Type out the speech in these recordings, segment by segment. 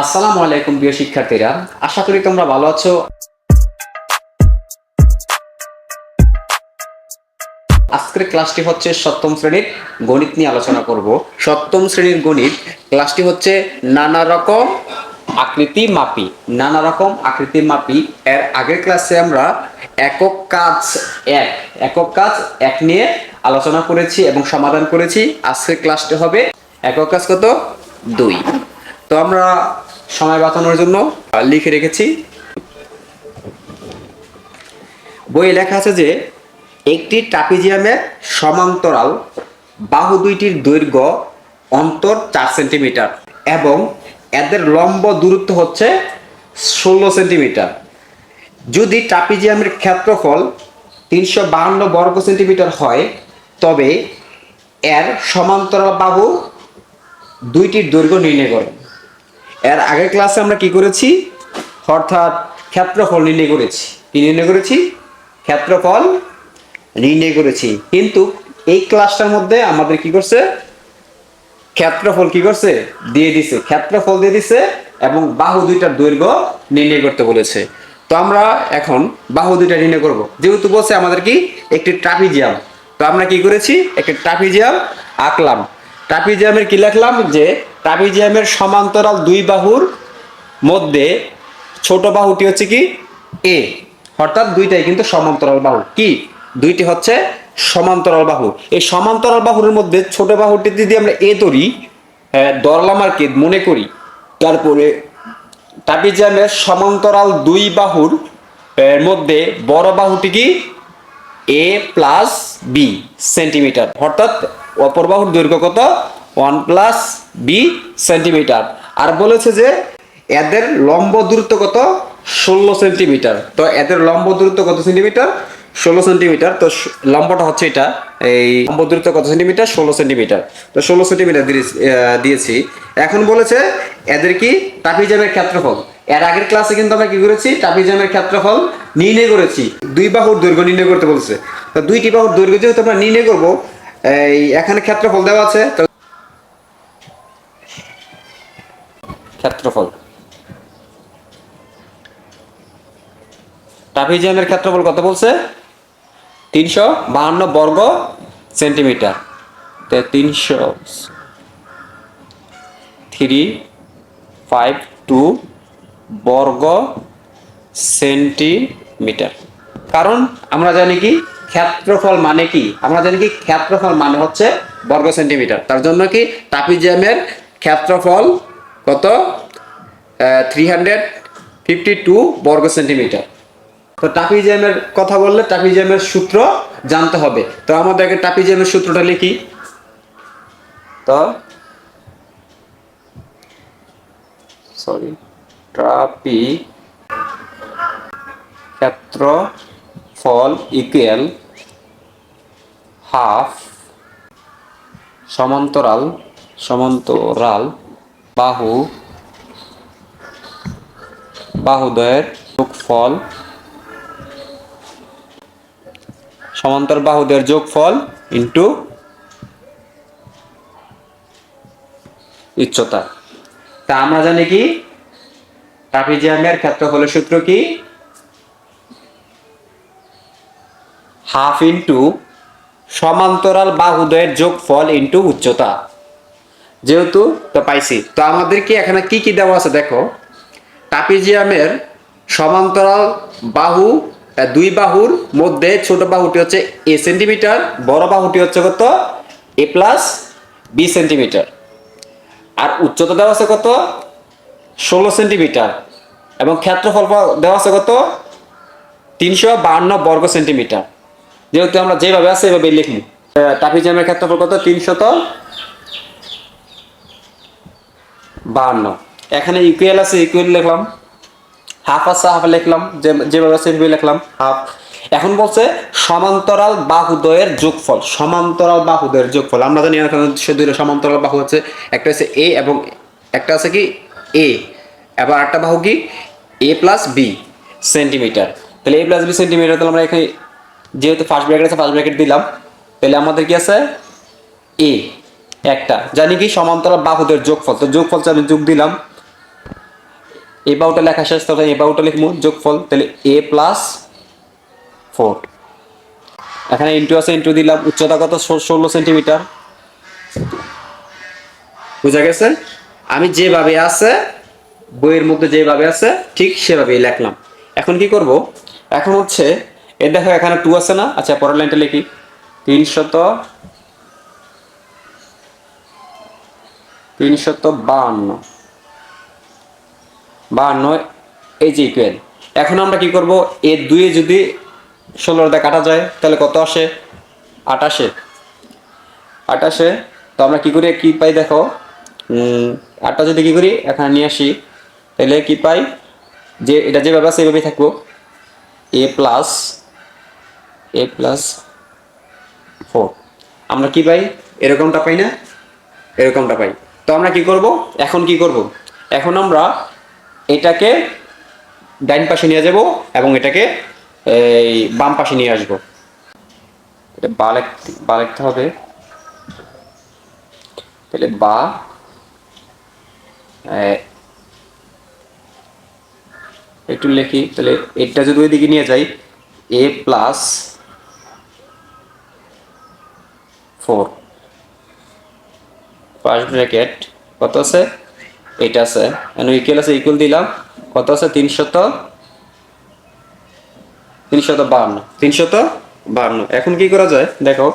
আসসালামু আলাইকুম প্রিয় শিক্ষার্থীরা, আশা করি তোমরা ভালো আছো। আজকের ক্লাসটি হচ্ছে সপ্তম শ্রেণীর গণিত নিয়ে আলোচনা করব। সপ্তম শ্রেণীর গণিত ক্লাসটি হচ্ছে নানা রকম আকৃতি মাপি। নানা রকম আকৃতি মাপি এর আগের ক্লাসে আমরা একক কাজ এক নিয়ে আলোচনা করেছি এবং সমাধান করেছি। আজকের ক্লাসটি হবে একক কাজ কত 2। তো আমরা সময় বাঁচানোর জন্য লিখে রেখেছি। বইয়ে লেখা আছে যে একটি ট্রাপিজিয়ামের সমান্তরাল বাহু দুইটির দৈর্ঘ্য অন্তর 4 সেন্টিমিটার এবং এদের লম্ব দূরত্ব হচ্ছে 16 সেন্টিমিটার। যদি ট্রাপিজিয়ামের ক্ষেত্রফল 352 বর্গ সেন্টিমিটার হয়, তবে এর সমান্তরাল বাহু দুইটির দৈর্ঘ্য নির্ণয় করুন। এর আগের ক্লাসে আমরা কি করেছি, অর্থাৎ ক্ষেত্রফল নির্ণয় করেছি। কি নির্ণয় করেছি? ক্ষেত্রফল নির্ণয় করেছি। কিন্তু এই ক্লাসটার মধ্যে আমাদের কি করছে, ক্ষেত্রফল কি করছে দিয়ে দিছে, ক্ষেত্রফল দিয়ে দিছে এবং বাহু দুইটার দৈর্ঘ্য নির্ণয় করতে বলেছে। তো আমরা এখন বাহু দুইটা নির্ণয় করব। যেহেতু বলছে আমাদের কি একটি ট্রাপিজিয়াম, তো আমরা কি করেছি, একটি ট্রাপিজিয়াম আঁকলাম। ট্রাপিজিয়ামের কি লিখলাম যে ট্রাপিজিয়ামের সমান্তরাল দুই বাহুর মধ্যে ছোট বাহুটি হচ্ছে কি এ, অর্থাৎ দুইটাই কিন্তু সমান্তরাল বাহু। কি দুইটি হচ্ছে সমান্তরাল বাহু। এই সমান্তরাল বাহুর মধ্যে ছোট বাহুটি যদি আমরা এ ধরি, ধরলাম আর কি মনে করি, তারপরে ট্রাপিজিয়ামের সমান্তরাল দুই বাহুর মধ্যে বড় বাহুটি কি এ প্লাস বি সেন্টিমিটার, অর্থাৎ অপর বাহুর দৈর্ঘ্য কত 1 প্লাস বি সেন্টিমিটার। আর বলেছে যে এদের লম্ব দূরত্ব কত 16 সেন্টিমিটার। তো এদের লম্ব দূরত্ব কত সেন্টিমিটার? 16 সেন্টিমিটার। তো লম্বটা হচ্ছে এটা, এই লম্ব দূরত্ব কত সেন্টিমিটার? 16 সেন্টিমিটার। তো 16 সেন্টিমিটার দিয়েছি। এখন বলেছে এদের কি ট্রাপিজিয়ামের ক্ষেত্রফল। এর আগের ক্লাসে কিন্তু আমরা কি করেছি, ট্রাপিজিয়ামের ক্ষেত্রফল নির্ণয় করেছি। দুই বাহুর দৈর্ঘ্য নির্ণয় করতে বলছে। তো দুইটি বাহুর দৈর্ঘ্য যেহেতু আমরা নির্ণয় করব, এই এখানে ক্ষেত্রফল দেওয়া আছে। তো ক্ষেত্রফল, ট্রাপিজিয়ামের ক্ষেত্রফল কত বলছে? 352 বর্গ সেন্টিমিটার। 352 বর্গ সেন্টিমিটার। কারণ আমরা জানি কি ক্ষেত্রফল মানে কি, আমরা জানি কি ক্ষেত্রফল মানে হচ্ছে বর্গ সেন্টিমিটার। তার জন্য কি ট্রাপিজিয়ামের ক্ষেত্রফল কত 352 বর্গ সেন্টিমিটার। তো ট্রাপিজিয়ামের কথা বললে ট্রাপিজিয়ামের সূত্র জানতে হবে। তো আমাদেরকে ট্রাপিজিয়ামের সূত্রটা লিখি। তো ট্রাপি ক্ষেত্রফল ইকুয়াল হাফ সমান্তরাল বাহুদ্বয়ের যোগফল, সমান্তরাল বাহুদ্বয়ের যোগফল ইনটু উচ্চতা। তা আমরা জানি কি ট্রাপিজিয়ামের ক্ষেত্রফলের সূত্র কি, হাফ ইনটু সমান্তরাল বাহুদ্বয়ের যোগফল ইনটু উচ্চতা। যেহেতু তো পাইছি, তো আমাদের কি এখানে কি কি দেওয়া আছে দেখো। ট্রাপিজিয়ামের সমান্তরাল বাহু দুই বাহুর মধ্যে ছোট বাহুটি হচ্ছে এ সেন্টিমিটার, বড় বাহুটি হচ্ছে কত এ প্লাস বি সেন্টিমিটার। আর উচ্চতা দেওয়া আছে কত 16 সেন্টিমিটার এবং ক্ষেত্রফল দেওয়া আছে কত 352 বর্গ সেন্টিমিটার। যেহেতু আমরা যেভাবে আছে এভাবে লিখি। ট্রাপিজিয়ামের ক্ষেত্রফল কত 352। এখানে ইকুয়াল আছে, ইকুয়াল লিখলাম, হাফ আছে হাফ লিখলাম, যেভাবে আছে সেভাবে লিখলাম হাফ। এখন বলছে সমান্তরাল বাহুদ্বয়ের যোগফল। সমান্তরাল বাহুদ্বয়ের যোগফল আমরা জানি এখানে দুইটা সমান্তরাল বাহু আছে, একটা আছে এ এবং একটা আছে কি এ, এবার একটা বাহু কি এ প্লাস বি সেন্টিমিটার। তাহলে এ প্লাস বি সেন্টিমিটার, তাহলে আমরা এখানে যেহেতু ফার্স্ট ব্র্যাকেট আছে ফার্স্ট ব্র্যাকেট দিলাম। তাহলে আমাদের কি আছে এ একটা, জানি কি সমান্তরাল বাহুদের যোগফল। তো যোগফল আমি যোগ দিলাম এই বাহুটা লেখা শেষ, তাহলে এই বাহুটা লিখবো যোগফল, তাহলে a প্লাস 4। এখানে ইন্টু আছে, ইন্টু দিলাম। উচ্চতা কত? 16 সেন্টিমিটার। বুঝা গেছে? আমি যেভাবে আছে বইয়ের মধ্যে যেভাবে আছে ঠিক সেভাবেই লিখলাম। এখন কি করব? এখন হচ্ছে এই দেখো এখানে 2 আছে না? আচ্ছা পরের লাইনটা লিখি। 352 এই যে ইকুয়াল। এখন আমরা কি করব? এর 2 এ যদি 16 দিয়ে কাটা যায় তাহলে কত আসে? 28। 28 তো আমরা কি করি, কি পাই দেখো, 8টা যদি কি করি এখানে নিয়ে আসি, তাহলে কি পাই, যে এটা যেভাবে আছে এইভাবেই থাকবো, a প্লাস 4। আমরা কি পাই? এরকমটা পাই না? এরকমটা পাই। তো আমরা কি করব? এখন কি করব? এখন আমরা এটাকে ডাইন পাশে নিয়ে যাব এবং এটাকে এই বাম পাশে নিয়ে আসবো। এটা বা লিখতে হবে, তাহলে বা একটু লিখি, তাহলে এটা যদি ওইদিকে নিয়ে যাই, a+4 ফার্স্ট ব্র্যাকেট কত আছে? এটা আছে, ইকুয়াল আছে, ইকুয়াল দিলাম, কত আছে? 352। এখন কি করা যায় দেখো,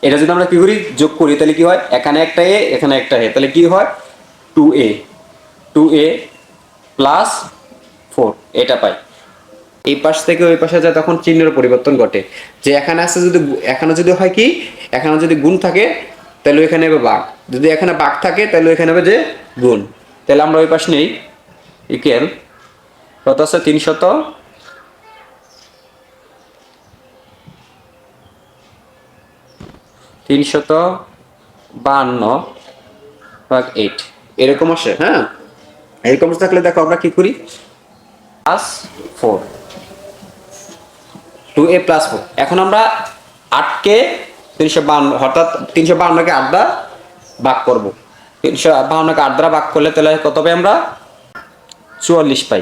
এটা যদি আমরা কি করি, যোগ করি, তাহলে কি হয়? এখানে একটা এ, এখানে একটা এ, তাহলে কি হয়? 2a 2a+4 এটা পাই। এই পাশ থেকে ওই পাশে যায় তখন চিহ্নের পরিবর্তন ঘটে। যে এখানে আছে যদি, এখানে যদি হয় কি, এখানে যদি গুণ থাকে তাহলে এখানে হবে ভাগ, যদি এখানে ভাগ থাকে তাহলে এখানে হবে যে গুণ। তাহলে আমরা ওই পাশ নেই, ইকুয়াল কত আছে? 352/8 এরকম আসে। হ্যাঁ, এরকম থাকলে দেখো আমরা কি করি, +4 2a+4। এখন আমরা 8কে 352 অর্থাৎ 352কে 8 দ্বারা ভাগ করব। 352কে 8 দ্বারা ভাগ করলে তাহলে কত পাই আমরা? 44 পাই।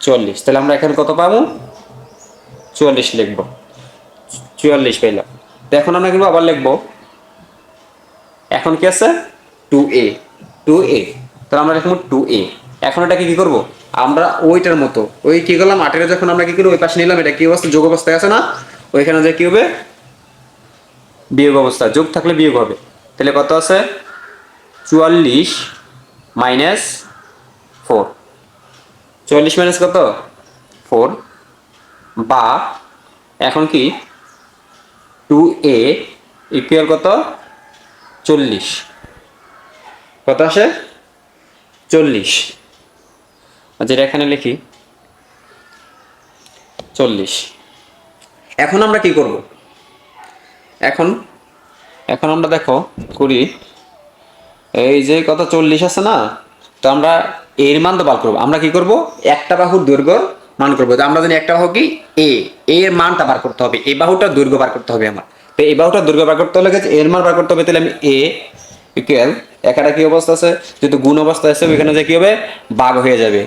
44, তাহলে আমরা এখানে কত পাবো? 44 লিখবো। 44 পাইলাম। তো এখন আমরা কিন্তু আবার লিখবো, এখন কি আছে? 2a 2a, তাহলে আমরা লিখবো 2a। এখন এটাকে কি করব? আমরা ওইটার মতো ওই কি করলাম, 8 এর যখন আমরা কি করি ওই পাশে নিলাম, এটা কি অবস্থা? যোগ অবস্থায় আছে না? ওইখানে যে কি হবে? বিয়োগ অবস্থা, যোগ থাকলে বিয়োগ হবে। তাহলে কত আছে? 44 মাইনাস 4। 44 মাইনাস কত? 4। বা এখন কি 2a ইকুয়াল কত? 40। কত আসে? 40। যেটা এখানে লিখি 40। এখন আমরা কি করব? এখন এখন আমরা দেখো করি, এই যে কত 40 আছে না, তো আমরা এর মান তো বার করবো। আমরা কি করব? একটা বাহুর দৈর্ঘ্য মান করবো। আমরা জানি একটা বাহু কি এ, এর মানটা বার করতে হবে, এই বাহুটার দৈর্ঘ্য বার করতে হবে আমার। তো এই বাহুটার দৈর্ঘ্য বার করতে হলে এর মান বার করতে হবে, তাহলে আমি এ ইকুয়াল একাটা কি অবস্থা আছে, যেহেতু গুণ অবস্থা আছে ওইখানে যে কি হবে? ভাগ হয়ে যাবে।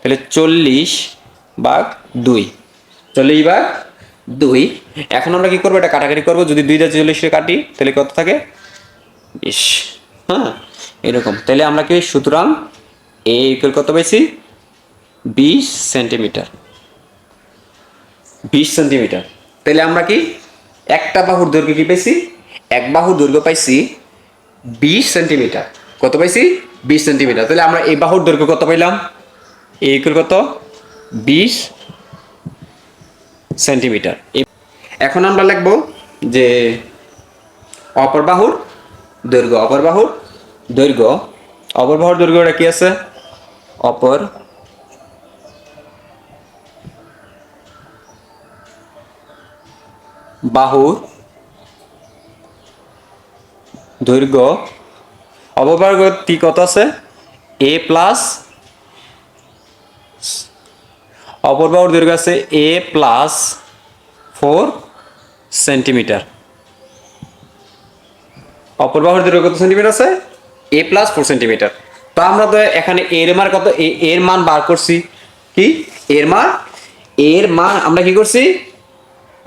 তাহলে 40/2, 40/2। এখন আমরা কি করবো? এটা কাটাকাটি করবো। যদি 2 দিয়ে 40 কাটি তাহলে কত থাকে? 20। হ্যাঁ, এরকম। তাহলে আমরা কি, সুতরাং এ ইকুয়াল কত পাইছি? 20 সেন্টিমিটার। 20 সেন্টিমিটার। তাহলে আমরা কি একটা বাহুর দৈর্ঘ্য কি পাইছি? এক বাহুর দৈর্ঘ্য পাইছি 20 সেন্টিমিটার। কত পাইছি? 20 সেন্টিমিটার। তাহলে আমরা এই বাহুর দৈর্ঘ্য কত পাইলাম? এ ইকুয়াল কত? 20 সেন্টিমিটার। এখন আমরা লিখব যে অপর বাহুর দৈর্ঘ্য। অপর বাহুর দৈর্ঘ্যটা কি আছে? অপর বাহুর দৈর্ঘ্য, অপর বাহুর কি কত আছে? a প্লাস, অপর বাহুর দৈর্ঘ্য আছে a+4 সেন্টিমিটার। অপর বাহুর দৈর্ঘ্য কত সেন্টিমিটার আছে? এ প্লাস 4 সেন্টিমিটার। তো আমরা তো এখানে এর মান কত, এর মান বার করছি। কি এর মান আমরা কি করছি,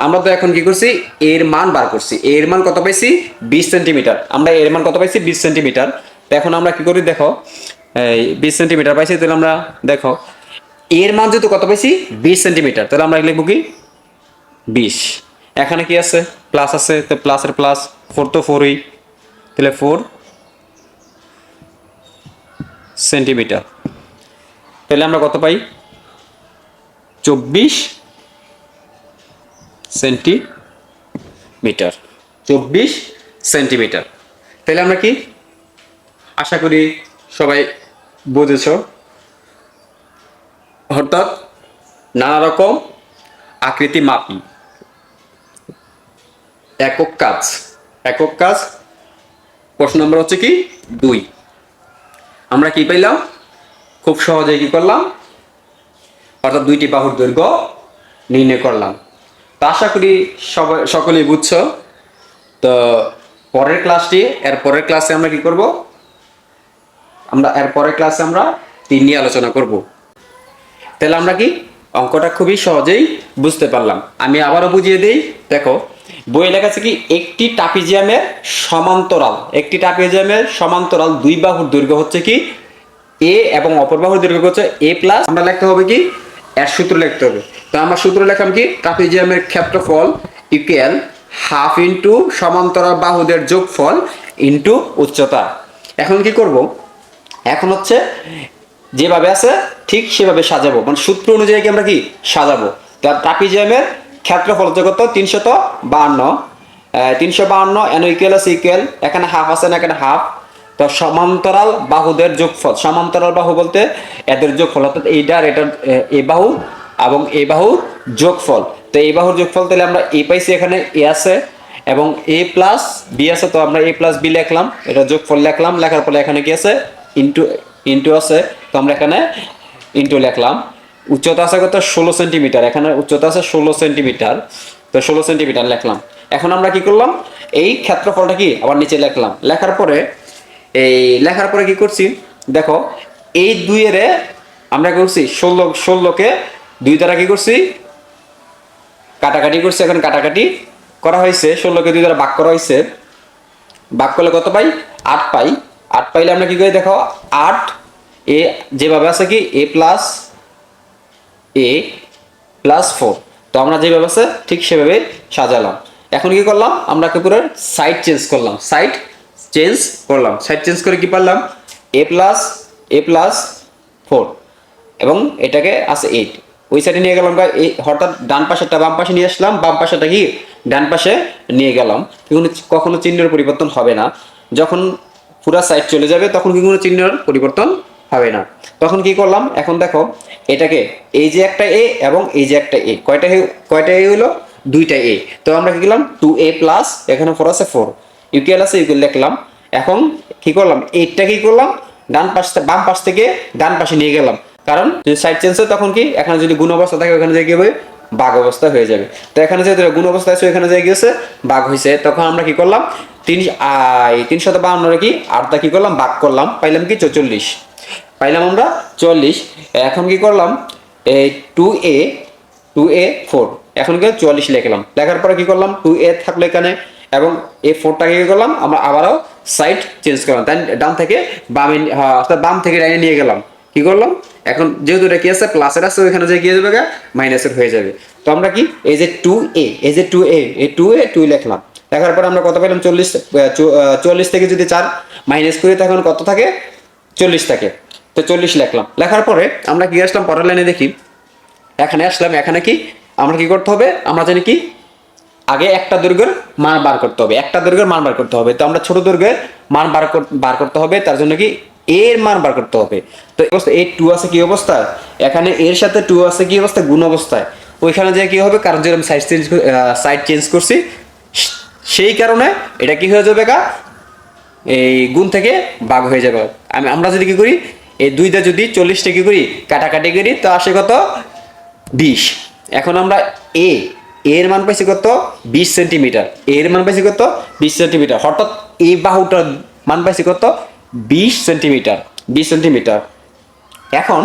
আমরা তো এখন কি করছি, এর মান বার করছি। এর মান কত পাইছি, 20 সেন্টিমিটার। আমরা এর মান কত পাইছি, 20 সেন্টিমিটার। তো এখন আমরা কি করি দেখো, এই 20 সেন্টিমিটার পাইছি, তাহলে আমরা দেখো এর মান যেহেতু কত পাইছি 20 সেন্টিমিটার, তাহলে আমরা লিখবো কি 20। এখানে কি আছে, প্লাস আছে, তো প্লাসের প্লাস, 4 তো 4ই, তাহলে 4 সেন্টিমিটার। তাহলে আমরা কত পাই, 24 সেন্টিমিটার। 24 সেন্টিমিটার। তাহলে আমরা কি, আশা করি সবাই বুঝেছ। অর্থাৎ নানা রকম আকৃতি মাপি, একক কাজ প্রশ্ন নম্বর হচ্ছে কি 2। আমরা কি পাইলাম, খুব সহজে কি করলাম, অর্থাৎ দুইটি বাহুর দৈর্ঘ্য নির্ণয় করলাম। তো আশা করি সকলেই বুঝছো। তো এর পরের ক্লাসে আমরা কি করব, এর পরের ক্লাসে আমরা 3 নিয়ে আলোচনা করব। তাহলে আমরা কি অঙ্কটা খুবই সহজেই বুঝতে পারলাম। আমি আবারও বুঝিয়ে দেই, দেখো বইয়ে লেখা আছে কি, একটি ট্রাপিজিয়ামের সমান্তরাল দুই বাহুর দৈর্ঘ্য হচ্ছে কি এ এবং অপর বাহুর দৈর্ঘ্য হচ্ছে এ প্লাস, আমরা লিখতে হবে কি, এর সূত্র লিখতে হবে। তো আমরা সূত্র লিখলাম কি, ট্রাপিজিয়ামের ক্ষেত্রফল ইকুয়াল হাফ ইন্টু সমান্তরাল বাহুদের যোগফল ইন্টু উচ্চতা। এখন কি করব, এখন হচ্ছে যেভাবে আছে ঠিক সেভাবে সাজাবো, মানে সূত্র অনুযায়ী আমরা কি সাজাবো। তার ট্রাপিজিয়ামের ক্ষেত্রফল হচ্ছে কত, 352 এন ইকুয়াল আছে ইকুয়াল, এখানে হাফ আছে না, এখানে হাফ। তো সমান্তরাল বাহুদের যোগফল, সমান্তরাল বাহু বলতে এদের যোগফল, অর্থাৎ এইটার এটার এই বাহু এবং এই বাহুর যোগফল। তো এই বাহুর যোগফল, তাহলে আমরা এ পাইছি, এখানে এ আছে এবং এ প্লাস বি আছে, তো আমরা এ প্লাস বি লিখলাম, এটা যোগফল লিখলাম। লেখার পরে এখানে কি আছে, ইন্টু আছে, তো আমরা এখানে ইন্টু লিখলাম। উচ্চতা আছে কত, 16 সেন্টিমিটার, এখানে উচ্চতা আছে 16 সেন্টিমিটার, তো 16 সেন্টিমিটার লিখলাম। এখন আমরা কি করলাম, এই ক্ষেত্রফলটা কি আবার নিচে লিখলাম। লেখার পরে কি করছি দেখো, এই 2 এর আমরা করছি 16কে 2 দ্বারা কি করছি, কাটাকাটি করছি। এখন কাটাকাটি করা হয়েছে, 16কে 2 দ্বারা ভাগ করা হয়েছে, ভাগ করলে কত পাই, 8 পাই। 8 পাইলে আমরা কি করি দেখো, 8 এ যেভাবে আছে কি এ প্লাস 4, তো আমরা যেভাবে আছে ঠিক সেভাবে সাজালাম। এখন কি করলাম, আমরা পুরো সাইড চেঞ্জ করে কি পারলাম, এ প্লাস 4 এবং এটাকে আছে 8, ওই সাইডে নিয়ে গেলাম। হঠাৎ ডান পাশেরটা বাম পাশে নিয়ে আসলাম, বাম পাশেটা কি ডান পাশে নিয়ে গেলাম। কখনো চিহ্নের পরিবর্তন হবে না। যখন পুরা সাইড চলে যাবে তখন কি কোনো চিহ্নের পরিবর্তন হবে না। তখন কি করলাম, এখন দেখো এটাকে, এই যে একটা এ এবং এই যে একটা এ, কয়টা এ হলো, 2টা এ। তো আমরা কি করলাম, 2a প্লাস, এখানে 4 আছে, 4 ইকুয়াল আছে ইকুয়াল লিখলাম। এখন কি করলাম, এইটা কি করলাম, বাম পাশ থেকে ডান পাশে নিয়ে গেলাম। কারণ যদি সাইড চেঞ্জ হয় তখন কি, এখানে যদি গুণ অবস্থা থাকে ওখানে যে কি হবে, ভাগ অবস্থা হয়ে যাবে। তো এখানে যেহেতু গুণ অবস্থা আছে, এখানে যে গিয়েছে ভাগ হয়েছে, তখন আমরা কি করলাম, 352 কি 8 কি করলাম, ভাগ করলাম, পাইলাম কি 44, পাইলাম আমরা 44। এখন কি করলাম, এই 2a 4, এখন কি 44 লিখলাম। লেখার পরে কি করলাম, 2a থাকলো এখানে এবং এই 4টাকে কি করলাম, আমরা আবারও সাইড চেঞ্জ করলাম, তাই ডান থেকে বামে, অর্থাৎ বাম থেকে ডাইনে নিয়ে গেলাম। কি করলাম, এখন যেহেতু এটা কি আছে প্লাসের আছে, ওইখানে যে গিয়ে যাবে মাইনাসের হয়ে যাবে। তো আমরা কি এই যে 2a, এই 2 লিখলাম। লেখার পরে আমরা কত পেলাম, 44 থেকে যদি 4 মাইনাস করি তখন কত থাকে, 40 থাকে। তো 40 লিখলাম। লেখার পরে আমরা কি আসলাম, পরের লাইনে দেখি, এখানে আসলাম। এখানে কি আমরা কি করতে হবে, আমরা জানি কি আগে একটা দৈর্ঘ্যের মান বার করতে হবে। তো আমরা ছোট দৈর্ঘ্যের মান বার করতে হবে, তার জন্য কি এর মান বার করতে হবে। তো এই 2 আছে কি অবস্থায়, এখানে এর সাথে 2 আছে কি অবস্থায়, গুণ অবস্থায়। ওইখানে যে কি হবে, কারণ যেরকম সাইড চেঞ্জ করছি সেই কারণে এটা কি হয়ে যাবে, এই গুণ থেকে ভাগ হয়ে যাবে। আমরা যদি কি করি, এই 2 দিয়ে যদি 40টা কি করি কাটাকাটি করি, তো আসে কত, 20। এখন আমরা এর মান পাইছি কত, 20 সেন্টিমিটার। এর মান পাইছি কত, 20 সেন্টিমিটার। অর্থাৎ এই বাহুটার মান পাইছি কত, 20 সেন্টিমিটার। 20 সেন্টিমিটার। এখন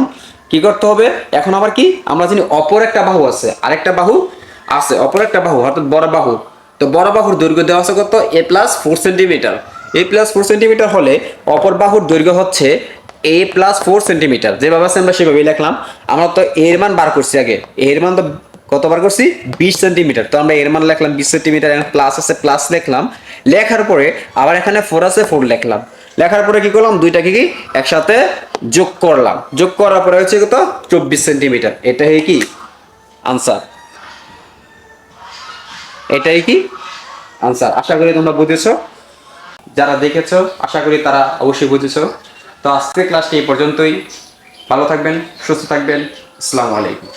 কি করতে হবে, এখন আবার কি আমরা জানি অপর একটা বাহু আছে, আরেকটা বাহু আছে, অপর একটা বাহু অর্থাৎ বড় বাহু। তো বড় বাহুর দৈর্ঘ্য দেওয়া আছে কত, a+4 সেন্টিমিটার। a+4 সেন্টিমিটার হলে অপর বাহুর দৈর্ঘ্য হচ্ছে a+4 সেন্টিমিটার। যেভাবে আছে আমরা সেভাবেই লিখলাম। আমরা তো এর মান বার করছি আগে, এর মান তো কত বার করছি, 20 সেন্টিমিটার। তো আমরা এর মান লিখলাম 20 সেন্টিমিটার, প্লাস আছে প্লাস লিখলাম। লেখার পরে আবার এখানে 4 আছে 4 লিখলাম। লেখার পরে কি করলাম, দুইটাকে কি একসাথে যোগ করলাম। যোগ করার পরে হচ্ছে কত, 24 সেন্টিমিটার। এটাই কি আনসার, এটাই কি আনসার। আশা করি তোমরা বুঝেছো, যারা দেখেছো আশা করি তারা অবশ্যই বুঝেছো। তো আজকের ক্লাসটি এই পর্যন্তই। ভালো থাকবেন, সুস্থ থাকবেন। আসসালামু আলাইকুম।